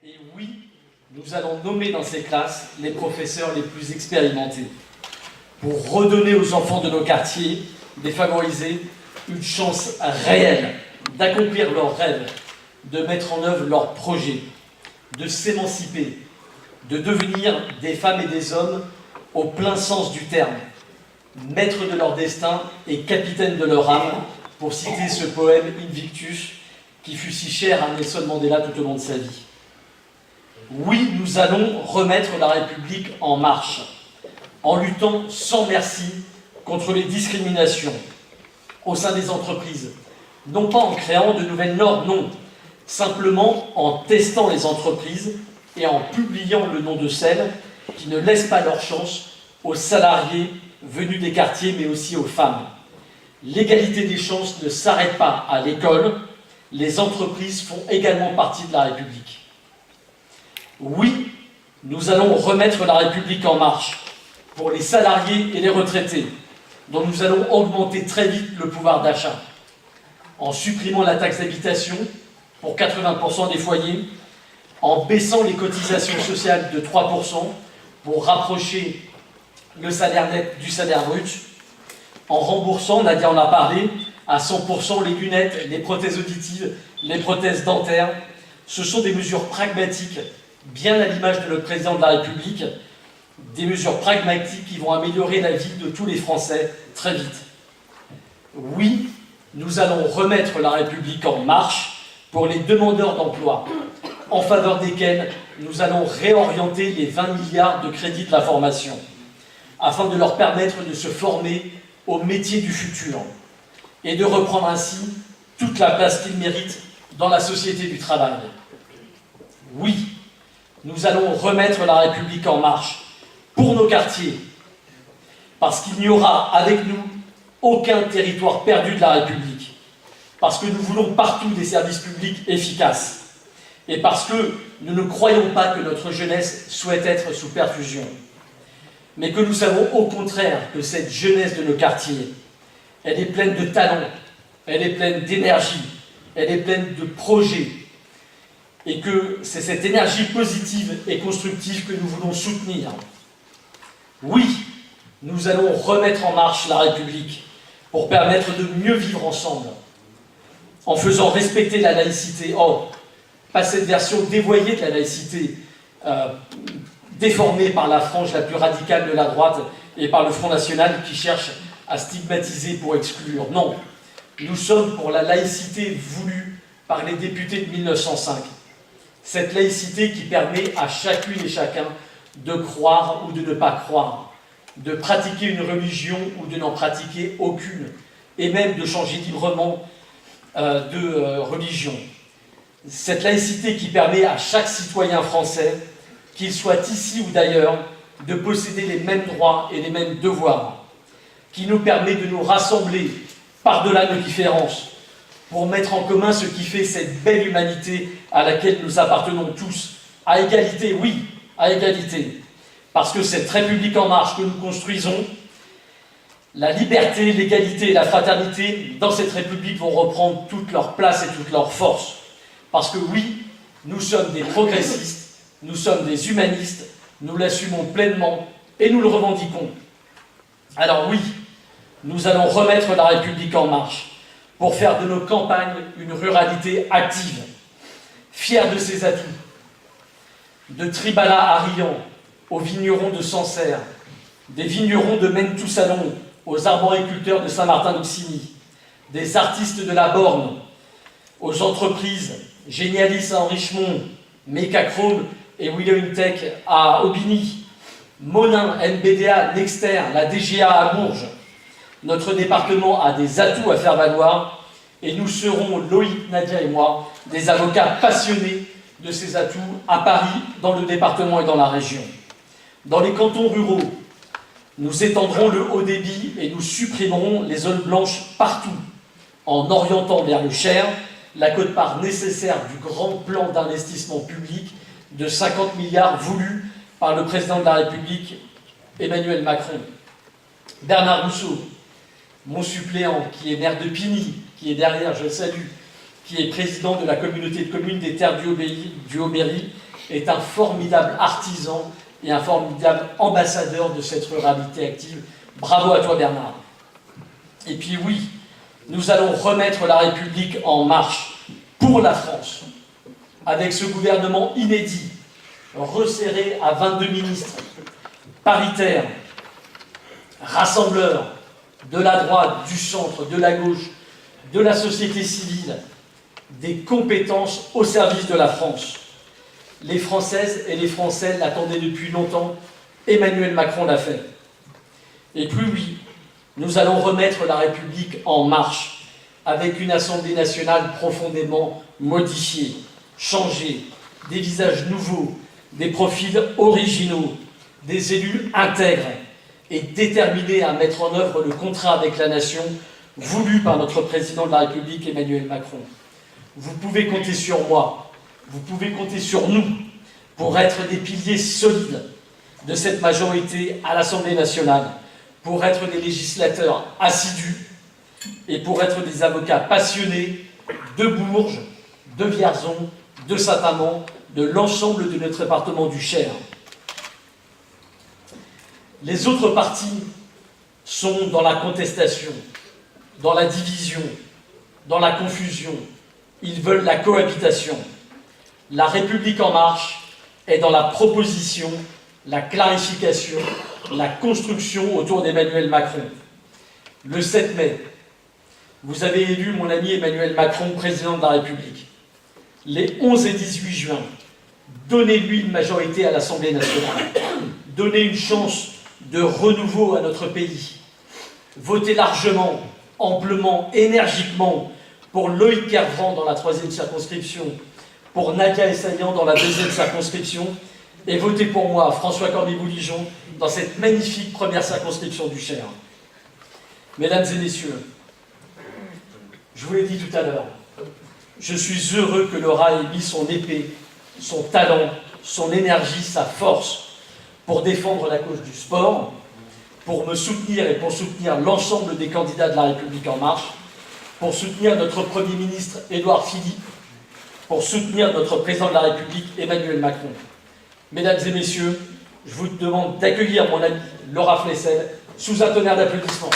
Et oui, nous allons nommer dans ces classes les professeurs les plus expérimentés pour redonner aux enfants de nos quartiers défavorisés une chance réelle d'accomplir leurs rêves, de mettre en œuvre leurs projets, de s'émanciper, de devenir des femmes et des hommes au plein sens du terme, maîtres de leur destin et capitaines de leur âme, pour citer ce poème Invictus qui fut si cher à Nelson Mandela tout au long de sa vie. Oui, nous allons remettre la République en marche, en luttant sans merci contre les discriminations au sein des entreprises, non pas en créant de nouvelles normes, non, simplement en testant les entreprises et en publiant le nom de celles qui ne laissent pas leur chance aux salariés venus des quartiers, mais aussi aux femmes. L'égalité des chances ne s'arrête pas à l'école, les entreprises font également partie de la République. Oui, nous allons remettre la République en marche pour les salariés et les retraités, dont nous allons augmenter très vite le pouvoir d'achat, en supprimant la taxe d'habitation pour 80% des foyers, en baissant les cotisations sociales de 3% pour rapprocher le salaire net du salaire brut, en remboursant, Nadia en a parlé, à 100% les lunettes, les prothèses auditives, les prothèses dentaires. Ce sont des mesures pragmatiques, bien à l'image de notre président de la République, des mesures pragmatiques qui vont améliorer la vie de tous les Français très vite. Oui, nous allons remettre la République en marche pour les demandeurs d'emploi, en faveur desquels nous allons réorienter les 20 milliards de crédits de la formation, afin de leur permettre de se former au métier du futur et de reprendre ainsi toute la place qu'ils méritent dans la société du travail. Oui, nous allons remettre la République en marche pour nos quartiers, parce qu'il n'y aura avec nous aucun territoire perdu de la République, parce que nous voulons partout des services publics efficaces, et parce que nous ne croyons pas que notre jeunesse souhaite être sous perfusion, mais que nous savons au contraire que cette jeunesse de nos quartiers, elle est pleine de talent, elle est pleine d'énergie, elle est pleine de projets, et que c'est cette énergie positive et constructive que nous voulons soutenir. Oui, nous allons remettre en marche la République pour permettre de mieux vivre ensemble, en faisant respecter la laïcité. Oh, pas cette version dévoyée de la laïcité, déformée par la frange la plus radicale de la droite et par le Front National qui cherche à stigmatiser pour exclure. Non, nous sommes pour la laïcité voulue par les députés de 1905. Cette laïcité qui permet à chacune et chacun de croire ou de ne pas croire, de pratiquer une religion ou de n'en pratiquer aucune, et même de changer librement de religion. Cette laïcité qui permet à chaque citoyen français, qu'il soit ici ou d'ailleurs, de posséder les mêmes droits et les mêmes devoirs, qui nous permet de nous rassembler par-delà nos différences, pour mettre en commun ce qui fait cette belle humanité à laquelle nous appartenons tous, à égalité, oui, à égalité. Parce que cette République en marche que nous construisons, la liberté, l'égalité et la fraternité, dans cette République, vont reprendre toute leur place et toute leur force. Parce que oui, nous sommes des progressistes, nous sommes des humanistes, nous l'assumons pleinement et nous le revendiquons. Alors oui, nous allons remettre la République en marche pour faire de nos campagnes une ruralité active, fière de ses atouts. De Tribala à Riant, aux vignerons de Sancerre, des vignerons de Menetou-Salon, aux arboriculteurs de Saint-Martin-d'Auxigny, des artistes de la Borne, aux entreprises Génialis à Richemont, Mecachrome et Willow Tech à Aubigny, Monin, NBDA, Nexter, la DGA à Bourges. Notre département a des atouts à faire valoir et nous serons, Loïc, Nadia et moi, des avocats passionnés de ces atouts à Paris, dans le département et dans la région. Dans les cantons ruraux, nous étendrons le haut débit et nous supprimerons les zones blanches partout, en orientant vers le Cher la quote-part nécessaire du grand plan d'investissement public de 50 milliards voulu par le président de la République, Emmanuel Macron. Bernard Rousseau, mon suppléant, qui est maire de Pigny, qui est derrière, je le salue, qui est président de la communauté de communes des Terres du Haut-Berry, est un formidable artisan et un formidable ambassadeur de cette ruralité active. Bravo à toi, Bernard. Et puis oui, nous allons remettre la République en marche pour la France, avec ce gouvernement inédit, resserré à 22 ministres, paritaire, rassembleur de la droite, du centre, de la gauche, de la société civile, des compétences au service de la France. Les Françaises et les Français l'attendaient depuis longtemps, Emmanuel Macron l'a fait. Et puis oui, nous allons remettre la République en marche, avec une Assemblée nationale profondément modifiée, changée, des visages nouveaux, des profils originaux, des élus intègres et déterminés à mettre en œuvre le contrat avec la nation voulu par notre président de la République, Emmanuel Macron. Vous pouvez compter sur moi, vous pouvez compter sur nous pour être des piliers solides de cette majorité à l'Assemblée nationale, pour être des législateurs assidus et pour être des avocats passionnés de Bourges, de Vierzon, de Saint-Amand, de l'ensemble de notre département du Cher. Les autres partis sont dans la contestation, dans la division, dans la confusion. Ils veulent la cohabitation. La République en marche est dans la proposition, la clarification, la construction autour d'Emmanuel Macron. Le 7 mai, vous avez élu mon ami Emmanuel Macron, président de la République. Les 11 et 18 juin, donnez-lui une majorité à l'Assemblée nationale. Donnez une chance de renouveau à notre pays. Votez largement, amplement, énergiquement pour Loïc Kervran dans la 3e circonscription, pour Nadia Essayan dans la 2e circonscription, et votez pour moi, François Corby-Bouligeon, dans cette magnifique première circonscription du Cher. Mesdames et messieurs, je vous l'ai dit tout à l'heure, je suis heureux que Laura ait mis son épée, son talent, son énergie, sa force pour défendre la cause du sport, pour me soutenir et pour soutenir l'ensemble des candidats de la République en marche, pour soutenir notre Premier ministre Édouard Philippe, pour soutenir notre Président de la République Emmanuel Macron. Mesdames et messieurs, je vous demande d'accueillir mon amie Laura Flessel sous un tonnerre d'applaudissements.